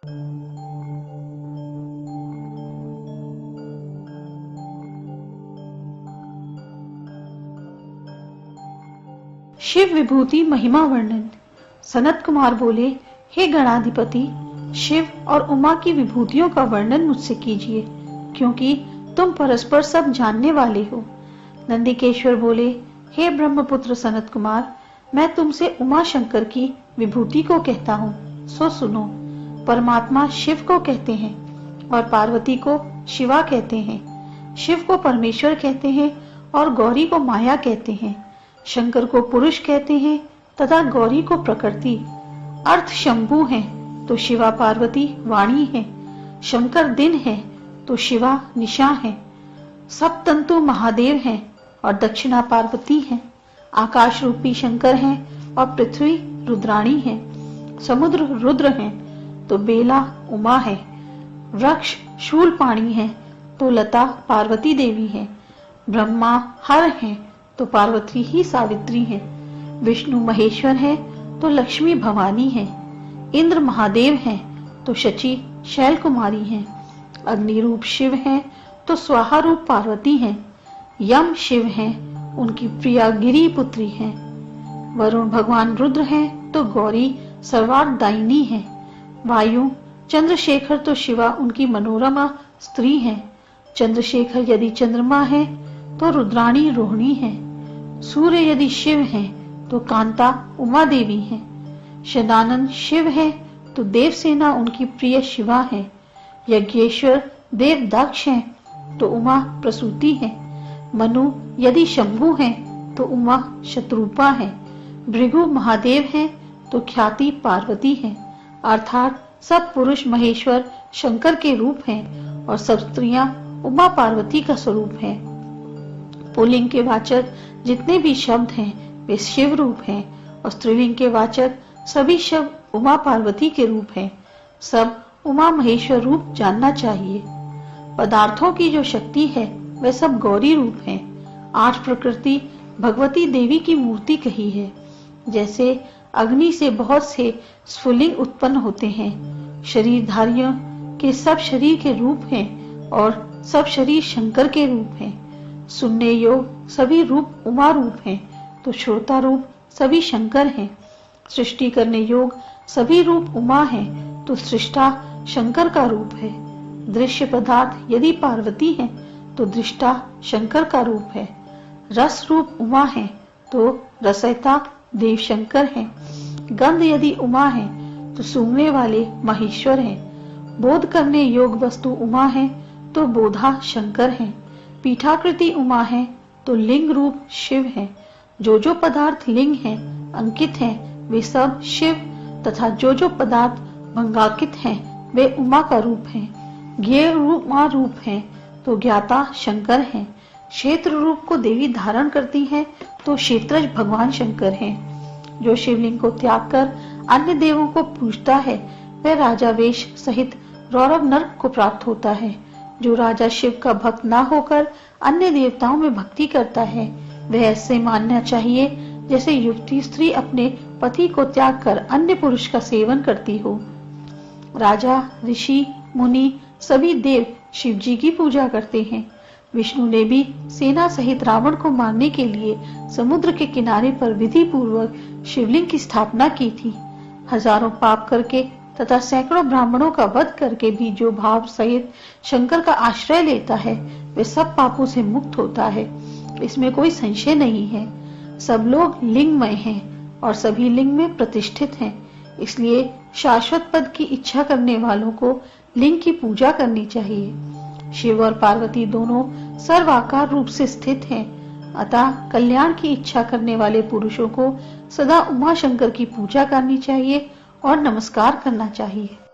शिव विभूति महिमा वर्णन। सनत कुमार बोले, हे गणाधिपति, शिव और उमा की विभूतियों का वर्णन मुझसे कीजिए, क्योंकि तुम परस्पर सब जानने वाले हो। नंदिकेश्वर बोले, हे ब्रह्मपुत्र सनत कुमार, मैं तुमसे उमा शंकर की विभूति को कहता हूँ, सो सुनो। परमात्मा शिव को कहते हैं और पार्वती को शिवा कहते हैं। शिव को परमेश्वर कहते हैं और गौरी को माया कहते हैं। शंकर को पुरुष कहते हैं तथा गौरी को प्रकृति। अर्थ शंभु है तो शिवा पार्वती वाणी है। शंकर दिन है तो शिवा निशा है। सब तंतु महादेव हैं और दक्षिणा पार्वती है। आकाश रूपी शंकर है और पृथ्वी रुद्राणी है। समुद्र रुद्र है तो बेला उमा है। वृक्ष शूलपाणी है तो लता पार्वती देवी है। ब्रह्मा हर है तो पार्वती ही सावित्री है। विष्णु महेश्वर है तो लक्ष्मी भवानी है। इंद्र महादेव है तो शची शैल कुमारी है। अग्नि रूप शिव है तो स्वाहा रूप पार्वती है। यम शिव है, उनकी प्रिया गिरी पुत्री है। वरुण भगवान रुद्र है तो गौरी सर्वार्थदायिनी है। वायु चंद्रशेखर तो शिवा उनकी मनोरमा स्त्री है। चंद्रशेखर यदि चंद्रमा है तो रुद्राणी रोहिणी है। सूर्य यदि शिव है तो कांता उमा देवी है। शदानंद शिव है तो देवसेना उनकी प्रिय शिवा है। यज्ञेश्वर देव दक्ष है तो उमा प्रसूति है। मनु यदि शंभु है तो उमा शत्रुपा है। भृगु महादेव है तो ख्याति पार्वती है। अर्थात सब पुरुष महेश्वर शंकर के रूप हैं और सब स्त्रियां उमा पार्वती का स्वरूप है। पुल्लिंग के वाचक जितने भी शब्द हैं वे शिव रूप हैं और स्त्रीलिंग के वाचक सभी शब्द उमा पार्वती के रूप हैं। सब उमा महेश्वर रूप जानना चाहिए। पदार्थों की जो शक्ति है वे सब गौरी रूप हैं। 8 प्रकृति भगवती देवी की मूर्ति कही है। जैसे अग्नि से बहुत से स्फुलिंग उत्पन्न होते हैं। शरीरधारियों के सब शरीर के रूप हैं और सब शरीर शंकर के रूप हैं। सुनने योग सभी रूप उमा रूप हैं तो श्रोता रूप सभी शंकर हैं। सृष्टि करने योग सभी रूप उमा हैं तो सृष्टा शंकर का रूप है। दृश्य पदार्थ यदि पार्वती है तो दृष्टा शंकर का रूप है। रस रूप उमा है तो रसयिता देव शंकर है। गंध यदि उमा है तो सूंघने वाले महेश्वर हैं। बोध करने योग वस्तु उमा है तो बोधा शंकर है। पीठाकृति उमा है तो लिंग रूप शिव है। जो पदार्थ लिंग है अंकित है वे सब शिव तथा जो पदार्थ भंगाकित हैं वे उमा का रूप हैं। ज्ञेय उमा रूप है तो ज्ञाता शंकर है। क्षेत्र रूप को देवी धारण करती है तो क्षेत्रज भगवान शंकर हैं। जो शिवलिंग को त्याग कर अन्य देवों को पूजता है वह राजा वेश सहित रौरव नरक को प्राप्त होता है। जो राजा शिव का भक्त ना होकर अन्य देवताओं में भक्ति करता है वह ऐसे मानना चाहिए जैसे युवती स्त्री अपने पति को त्याग कर अन्य पुरुष का सेवन करती हो। राजा ऋषि मुनि सभी देव शिव जी की पूजा करते हैं। विष्णु ने भी सेना सहित रावण को मारने के लिए समुद्र के किनारे पर विधि पूर्वक शिवलिंग की स्थापना की थी। हजारों पाप करके तथा सैकड़ों ब्राह्मणों का वध करके भी जो भाव सहित शंकर का आश्रय लेता है वे सब पापों से मुक्त होता है। इसमें कोई संशय नहीं है। सब लोग लिंगमय हैं और सभी लिंग में प्रतिष्ठित हैं। इसलिए शाश्वत पद की इच्छा करने वालों को लिंग की पूजा करनी चाहिए। शिव और पार्वती दोनों सर्वाकार रूप से स्थित हैं। अतः कल्याण की इच्छा करने वाले पुरुषों को सदा उमा शंकर की पूजा करनी चाहिए और नमस्कार करना चाहिए।